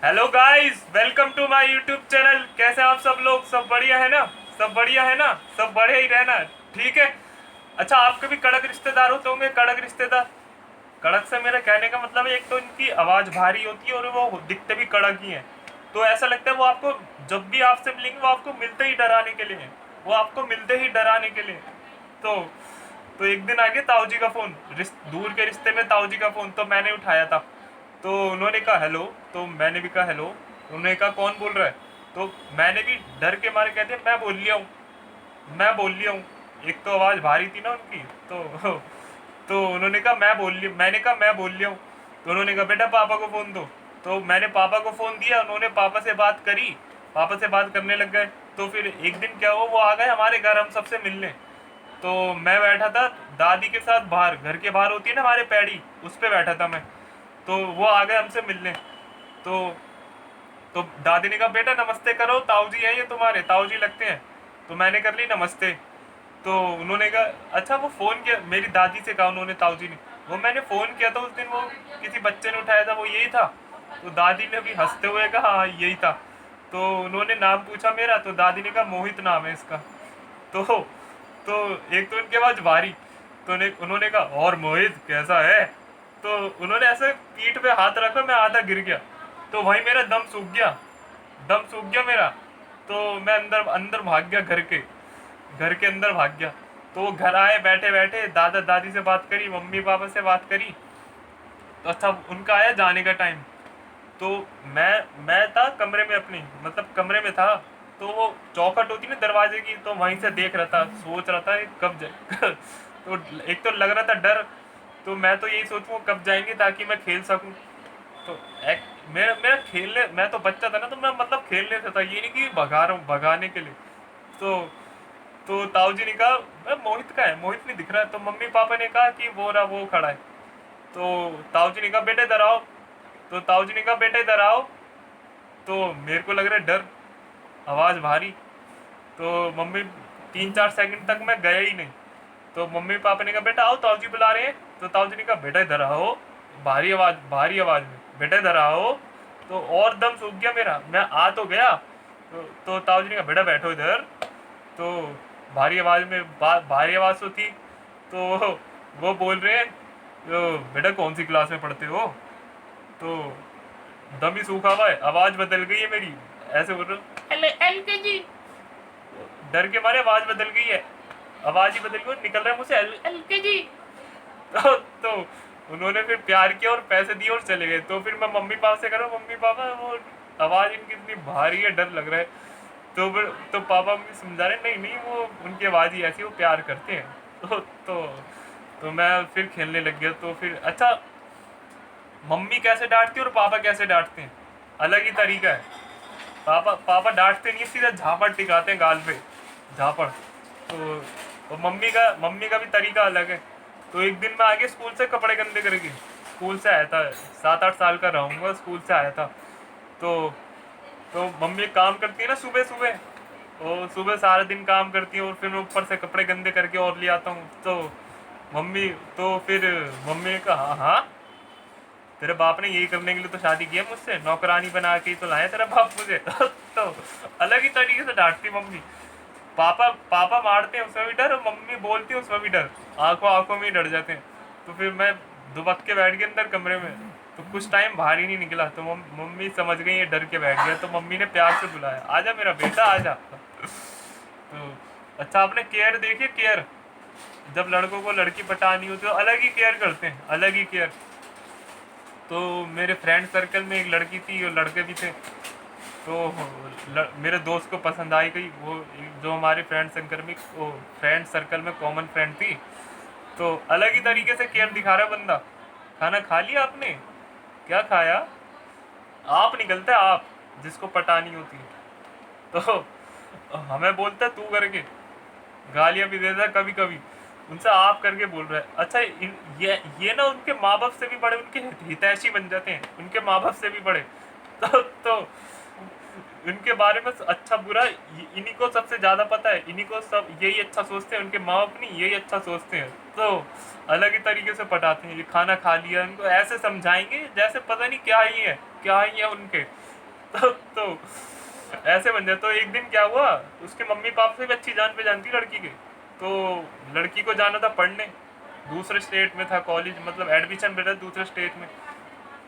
Hello guys, welcome to my YouTube channel. कैसे हैं आप सब लोग? सब बढ़िया है ना? सब बढ़िया है ना? सब बढ़िया ही रहना, ठीक है। अच्छा, आपके भी कड़क रिश्तेदार होते होंगे। कड़क रिश्तेदार, कड़क से मेरे कहने का मतलब है, एक तो इनकी आवाज़ भारी होती है और वो दिखते भी कड़क ही हैं। तो ऐसा लगता है वो आपको, जब भी आपसे मिलेंगे वो आपको मिलते ही डराने के लिए हैं। वो आपको मिलते ही डराने के लिए हैं। तो एक दिन आ गया ताऊ जी का फ़ोन, दूर के रिश्ते में ताऊ जी का फ़ोन, तो मैंने उठाया था। तो उन्होंने कहा हेलो, तो मैंने भी कहा हेलो। उन्होंने कहा कौन बोल रहा है? तो मैंने भी डर के मारे कह दिया मैं बोल लिया हूँ, मैं बोल लिया हूँ। एक तो आवाज़ भारी थी ना उनकी, तो उन्होंने कहा मैं बोल लिया, मैंने कहा मैं बोल लिया हूँ। तो उन्होंने कहा बेटा पापा को फ़ोन दो। तो मैंने पापा को फ़ोन दिया, उन्होंने पापा से बात करी, पापा से बात करने लग गए। तो फिर एक दिन क्या हुआ, वो आ गए हमारे घर हम सबसे मिलने। तो मैं बैठा था दादी के साथ बाहर, घर के बाहर होती है ना हमारे पैड़ी, उस पे बैठा था मैं। तो वो आ गए हमसे मिलने। तो तो दादी ने कहा बेटा नमस्ते करो, ताऊ जी हैं ये तुम्हारे, ताऊ जी लगते हैं। तो मैंने कर ली नमस्ते। तो उन्होंने कहा अच्छा वो फ़ोन किया, मेरी दादी से कहा उन्होंने, ताऊ जी ने, वो मैंने फ़ोन किया था उस दिन, वो किसी बच्चे ने उठाया था, वो यही था? तो दादी ने भी हंसते हुए कहा हाँ यही था। तो उन्होंने नाम पूछा मेरा, तो दादी ने कहा मोहित नाम है इसका। तो तो एक तो उनके आवाज़ भारी। तो उन्होंने कहा और मोहित कैसा है? तो उन्होंने ऐसे पीठ पे हाथ रखा, मैं आधा गिर गया। तो वहीं मेरा दम सूख गया, दम सूख गया मेरा। तो मैं अंदर अंदर भाग गया, घर के अंदर भाग गया। तो वो घर आए, बैठे बैठे दादा दादी से बात करी, मम्मी पापा से बात करी। तो अच्छा उनका आया जाने का टाइम। तो मैं था कमरे में अपनी, मतलब कमरे में था। तो वो चौखट होती ना दरवाजे की, तो वहीं से देख रहा था, सोच रहा था ये कब जाए। तो एक तो लग रहा था डर। तो मैं तो यही सोचूं कब जाएंगे ताकि मैं खेल सकूं। तो एक मेरा मेरा खेलने, मैं तो बच्चा था ना, तो मैं मतलब खेलने से था, ये नहीं कि भगा रहा हूँ भगाने के लिए। तो तो ताऊ जी ने कहा मोहित का है, मोहित नहीं दिख रहा है। तो मम्मी पापा ने कहा कि वो रहा, वो खड़ा है। तो ताऊ जी ने कहा बेटे इधर आओ। तो ताऊ जी ने कहा बेटे इधर आओ। तो मेरे को लग रहा है डर, आवाज़ भारी। तो मम्मी, 3-4 सेकंड तक मैं गया ही नहीं। तो मम्मी पापा ने कहा बेटा आओ ताऊ जी बुला रहे हैं। तो ताऊ जी ने कहा बेटा इधर आओ, भारी आवाज़ में बेटा इधर आओ। तो और दम सूख गया मेरा, मैं आ तो गया। तो ताऊ जी ने कहा बेटा बैठो इधर। तो भारी आवाज़ में भारी आवाज़ तो थी। तो वो बोल रहे हैं तो बेटा कौन सी क्लास में पढ़ते हो? तो दम ही सूखा हुआ है, आवाज़ बदल गई है मेरी, ऐसे बोल रहा हूँ एल LKG। डर के मारे आवाज़ बदल गई है, आवाज़ ही बदल गई, निकल रहा है मुझसे LKG। तो उन्होंने फिर प्यार किया और पैसे दिए और चले गए। तो फिर मैं मम्मी पापा से कह रहा हूँ मम्मी पापा वो आवाज़ इनकी इतनी भारी है, डर लग रहा है। तो फिर तो पापा मम्मी समझा रहे नहीं नहीं वो उनकी आवाज़ ही ऐसी, वो प्यार करते हैं। तो तो मैं फिर खेलने लग गया। तो फिर अच्छा, मम्मी कैसे डांटती है और पापा कैसे डांटते हैं, अलग ही तरीका है। पापा पापा डांटते नहीं, सीधा झापड़ टिकाते हैं गाल पे, झापड़। तो मम्मी का भी तरीका अलग है। तो एक दिन मैं आ गया स्कूल से कपड़े गंदे करके, स्कूल से आया था, 7-8 साल का रहूँगा, स्कूल से आया था। तो तो मम्मी एक काम करती है ना सुबह सुबह, वो सुबह सारा दिन काम करती है और फिर मैं ऊपर से कपड़े गंदे करके और ले आता हूँ। तो मम्मी, तो फिर मम्मी ने कहा हाँ हाँ, तेरे बाप ने यही करने के लिए तो शादी की है मुझसे, नौकरानी बना के ही तो लाया तेरा बाप मुझे। तो अलग ही तरीके से डांटती मम्मी। पापा पापा मारते हैं उसमें भी डर, और मम्मी बोलती है उसमें भी डर, आंखों आंखों में ही डर जाते हैं। तो फिर मैं दुबक के बैठ गया अंदर कमरे में। तो कुछ टाइम बाहर ही नहीं निकला। तो मम्मी समझ गई ये डर के बैठ गया, तो मम्मी ने प्यार से बुलाया आजा मेरा बेटा आजा। तो अच्छा, आपने केयर देखी, केयर जब लड़कों को लड़की पटानी होती है तो अलग ही केयर करते हैं, अलग ही केयर। तो मेरे फ्रेंड सर्कल में एक लड़की थी और लड़के भी थे। तो मेरे दोस्त को पसंद आई गई वो, जो हमारे फ्रेंड सर्कल में कॉमन फ्रेंड थी। तो अलग ही तरीके से केयर दिखा रहा है बंदा। खाना खा लिया आपने? क्या खाया? आप निकलता है आप, जिसको पटानी होती है। तो हमें बोलता है तू करके, गालियां भी देता है कभी कभी, उनसे आप करके बोल रहा है। अच्छा ये ना उनके माँ बाप से भी बड़े उनके हितैषी बन जाते हैं, उनके माँ बाप से भी बड़े। तो इनके बारे में अच्छा बुरा इन्हीं को सबसे ज्यादा पता है, इन्हीं को सब यही अच्छा सोचते हैं, उनके माँ बाप नहीं यही अच्छा सोचते हैं। तो अलग ही तरीके से पटाते हैं। ये खाना खा लिया, इनको ऐसे समझाएंगे जैसे पता नहीं क्या ही है, क्या ही है उनके। तो ऐसे बन जाए। तो एक दिन क्या हुआ, उसके मम्मी पापा से भी अच्छी जान पहचान थी लड़की के। तो लड़की को जाना था पढ़ने, दूसरे स्टेट में था कॉलेज, मतलब एडमिशन मिला दूसरे स्टेट में।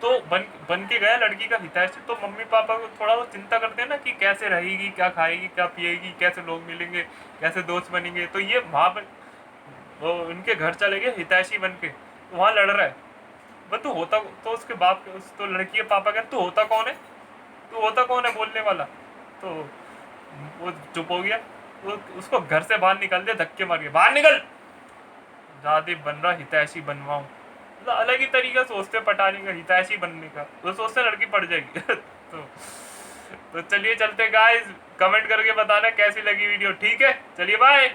तो बन बन के गया लड़की का हितैषी। तो मम्मी पापा को थोड़ा वो चिंता करते हैं ना कि कैसे रहेगी, क्या खाएगी, क्या पिएगी, कैसे लोग मिलेंगे, कैसे दोस्त बनेंगे। तो ये वहाँ पर वो उनके घर चले गए हितैषी बन के, तो वहाँ लड़ रहा है। वो तू होता, तो उसके बाप तो लड़की के पापा कहते तू होता कौन है, तू होता कौन है बोलने वाला। तो वो चुप हो गया। वो उसको घर से बाहर निकाल दिया धक्के मार के, बाहर निकल, ज्यादा बन रहा हितैषी बनवाऊं। मतलब अलग ही तरीका सोचते पटाने का, हितैषी बनने का। वो सोचते लड़की पड़ जाएगी। तो चलिए चलते गाइस, कमेंट करके बताना कैसी लगी वीडियो। ठीक है, चलिए बाय।